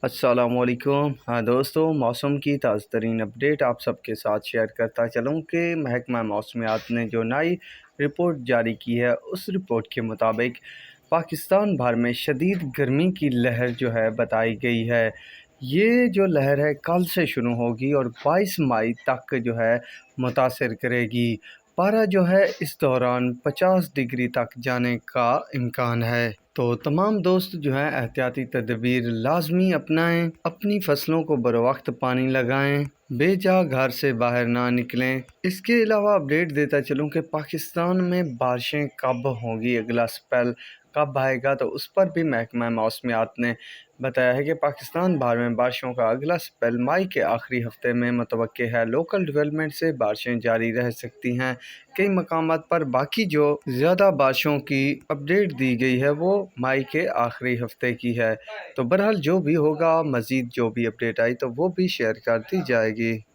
अस्सलाम वालेकुम। हाँ दोस्तों, मौसम की ताज़ा तरीन अपडेट आप सबके साथ शेयर करता चलूँ कि महकमा मौसमियात ने जो नई रिपोर्ट जारी की है, उस रिपोर्ट के मुताबिक पाकिस्तान भर में शदीद गर्मी की लहर जो है बताई गई है। ये जो लहर है कल से शुरू होगी और 22 मई तक जो है मुतासिर करेगी। पारा जो है इस दौरान 50 डिग्री तक जाने का इम्कान है। तो तमाम दोस्त जो हैं एहतियाती तदबीर लाजमी अपनाएं, अपनी फसलों को बरवक्त पानी लगाएं, बेजा घर से बाहर ना निकलें। इसके अलावा अपडेट देता चलूं कि पाकिस्तान में बारिशें कब होंगी, अगला स्पेल कब आएगा, तो उस पर भी महकमा मौसमियात ने बताया है कि पाकिस्तान भर में बारिशों का अगला स्पेल मई के आखिरी हफ्ते में मुतवक्के है। लोकल डेवलपमेंट से बारिशें जारी रह सकती हैं कई मकामात पर। बाकी जो ज़्यादा बारिशों की अपडेट दी गई है वो मई के आखिरी हफ्ते की है। तो बहरहाल जो भी होगा, मज़ीद जो भी अपडेट आई तो वो भी शेयर कर दी जाएगी।